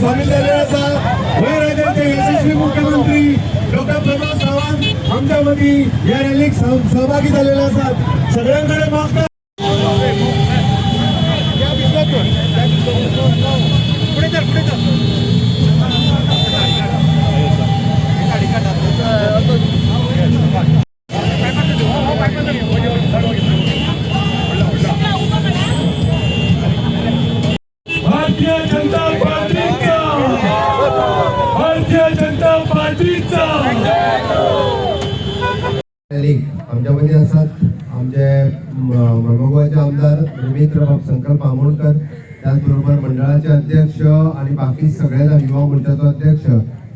सामील झाले राज्याचे यशस्वी मुख्यमंत्री डॉक्टर प्रमोद सावंत आमच्यामध्ये या रॅलीत सहभागी झालेले असतात. सगळ्यांकडे मागतात भारतीय जनता पार्टीचा आमच्यामध्ये असतात आमचे मगोगावचे आमदार रवींद्र बाब संकल्प आमोणकर, त्याचबरोबर मंडळाचे अध्यक्ष आणि बाकी सगळे युवा मोर्चाचे अध्यक्ष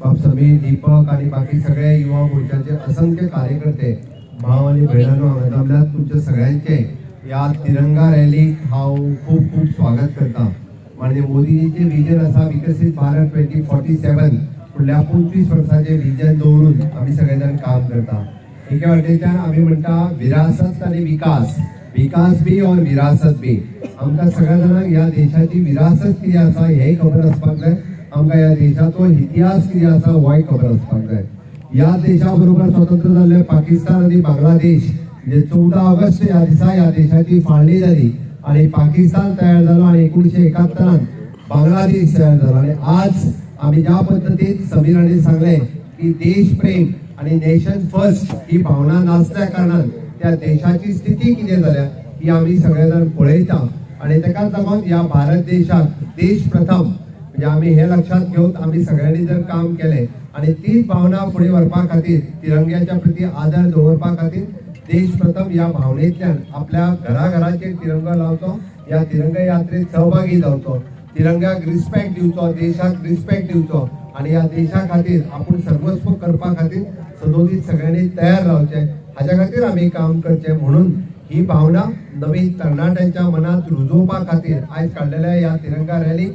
बाब समीर दीपक आणि बाकी सगळे युवा मोर्चाचे असंख्य कार्यकर्ते भाव आणि बहिणांनो जमल्यात. तुमच्या सगळ्यांचे या तिरंगा रॅलीक हांव खूप खूप स्वागत करता. म्हणजे मोदीजीचे विजन असा विकसित भारत 2047 फुडल्या 25 वर्षाचे विजन दवरून आम्ही सगळेजण काम करता. एके वाटेच्यान आम्ही म्हणटा विरासत आणि विकास, विकास बी और विरासत बी. आमकां सगळ्या जाणांक ह्या देशाची विरासत कितें आसा हेंय खबर आसपाक जाय, आमकां ह्या देशाचो इतिहास कितें आसा होय खबर आसपाक जाय. ह्या देशा बरोबर स्वतंत्र जाल्ले पाकिस्तान आणि बांगलादेश म्हणजे 14 ऑगस्ट ह्या दिसा ह्या देशाची फाळणी जाली आणि पाकिस्तान तयार झालो आणि 1971 बांगलादेश तयार झाला. आणि आज आम्ही ज्या पद्धतीत समीरांनी सांगले की देश प्रेम आणि नेशन फर्स्ट ही भावना नासल्या कारणान त्या देशाची स्थिती कितें जाल्या ही आम्ही सगळेजण पळयता. आणि ताकाच लागून ह्या भारत देशाक देश प्रथम म्हणजे आम्ही हे लक्षात घेऊन आम्ही सगळ्यांनी जर काम केले आणि तीच भावना पुढे व्हरपा खातीर तिरंग्याच्या प्रती आदर दवरपा खातीर देश प्रथम या भावनेतल्यान आपल्या घराघराचेर तिरंगा लावचो, या तिरंगा यात्रेत सहभागी जावचो, तिरंग्याक रिस्पेक्ट दिवचो, देशाक रिस्पेक्ट दिवचो आणि या देशा खातीर आपण सर्वस्व करपा खातीर सदोदीत सगळ्यांनी तयार रावचे. हाच्या खातीर आम्ही काम करचे. म्हणून ही भावना नवीन तरणाट्यांच्या मनात रुजोवपा खातीर आज काढलेल्या या तिरंगा रॅलीक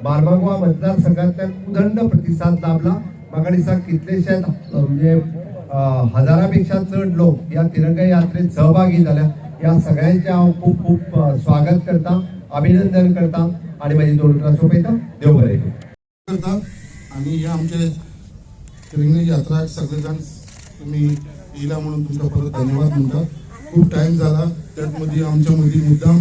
बाळमागवा मतदारसंघातल्यान उदंड प्रतिसाद लाभला. म्हाका दिसता कितलेशेच म्हणजे हजारापेक्षा चढ लोक या तिरंगा यात्रेत सहभागी झाल्या. या सगळ्यांचे हांव खूप खूप स्वागत करता, अभिनंदन करता आणि माझी दोन सोपयता. देव बरें करता. आणि या आमचे तिरंगा यात्रा सगळेजण तुम्ही येयला म्हणून तुमचा परत धन्यवाद म्हणता. खूप टाइम झाला त्यातमध्ये आमच्या मध्ये मुद्दाम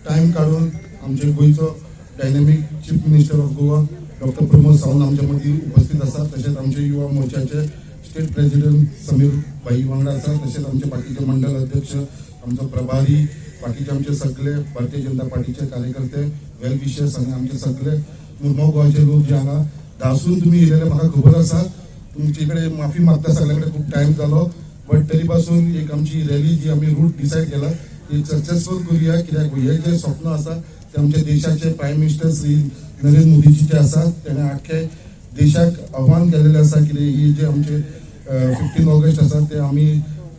टाइम काढून आमचे गोयचो dynamic chief minister of Goa doctor Pramod Sawant आमच्या मध्ये उपस्थित असतात. तसेच आमचे युवा मोर्चाचे स्टेट प्रेसिडेंट समीर भाई वांगडा असतात. तसेच आमचे बाकीचे मंडल अध्यक्ष, आमचा प्रभारी, बाकीचे आमचे सगळे भारतीय जनता पार्टीचे कार्यकर्ते, वेल विशर्स आणि आमचे सगळे मुरमाव गावचे लोक जे हांगा धासून तुम्ही येयलेले म्हाका खबर आसा. तुमचे कडेन माफी मागता सगळ्यांकडे खूप टाइम जालो, बट तरी पासून एक आमची रॅली जी आम्ही रूट डिसाईड केला ती सक्सेसफुल करूया. कित्याक हे जे स्वप्न आसा ते आमच्या देशाचे प्राईम मिनिस्टर श्री नरेंद्र मोदीजीचे आसा. त्याने आख्खे देशाक आव्हान केलेले आसा की ही जे आमचे 15 ऑगस्ट आसा ते आम्ही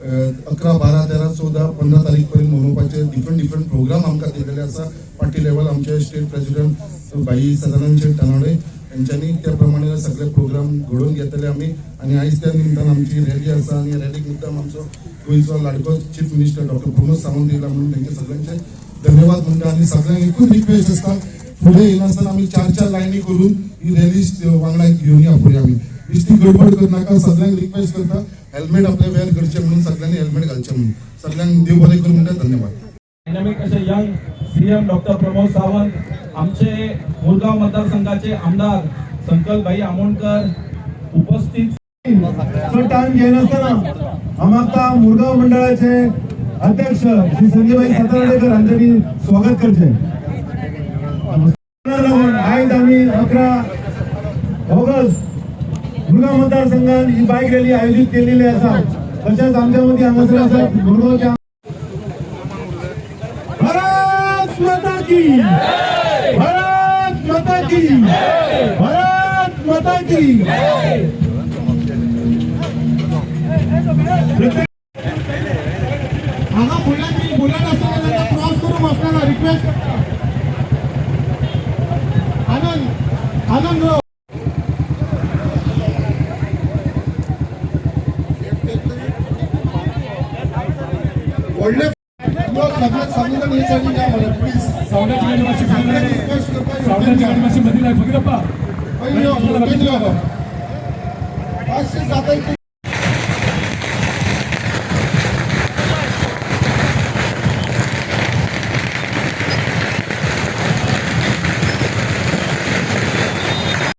11, 12, 13, 14, 15 तारीख पर्यंत मनोवपाचे डिफरंट प्रोग्राम आमकां दिलेले आसा. पार्टी लेवल आमचे स्टेट प्रेसिडेंट भाई सदानंद शेठ तानावडे यांच्यानी त्या प्रमाणे सगळे प्रोग्राम घडोवन घेतले आम्ही. आणि आयज त्या निमतान आमची रॅली आसा आणि रॅलीक मुद्दाम आमचो गोंयचो लाडको chief minister doctor Pramod Sawant येयला म्हणून तांचे सगळ्यांचे धन्यवाद म्हणटा. आणि सगळ्यांक एकूच रिक्वेस्ट आसता फुडें येयनासतना आमी 4 लायनी करून ही रॅली वांगडा घेवन या फुडें. आमी बेश्टी गडबड करनाका. सगळ्यांक रिक्वेस्ट करता हेल्मेट आपले वेअर करचे म्हणून, सगळ्यांनी हेल्मेट घालचे म्हणून. सगळ्यांक देव बरें करूं म्हणटा. धन्यवाद. डायनॅमिक असे young CM doctor Pramod Sawant, आमचे मुरगाव मतदारसंघाचे आमदार संकल्प भाई आमोणकर उपस्थित. टाइम घेनासतना आमकां मुरगाव मंडळाचे अध्यक्ष श्री संजयभाई सातार्डेकर हांच्यानी स्वागत करचे. आज आम्ही 11 ऑगस्ट मुरगाव मतदारसंघात ही बाईक रॅली आयोजित केलेली आसा. तसेच आमच्या मध्ये हांगासर आसा मुरगावच्या भारत माता की, भारत माता की, भारत माता की. हांगा फुडल्यान आसतना क्रॉस करून वचनाका रिक्वेस्ट. आनंद व्हडले संविधान यासाठी या मला प्लीज सावंताची गाडी मातशी फुगली नाही. रिक्वेस्ट करता सावंताची गाडी मातशी मदीं लाय फुगली बाप्पा. पाचशे जाता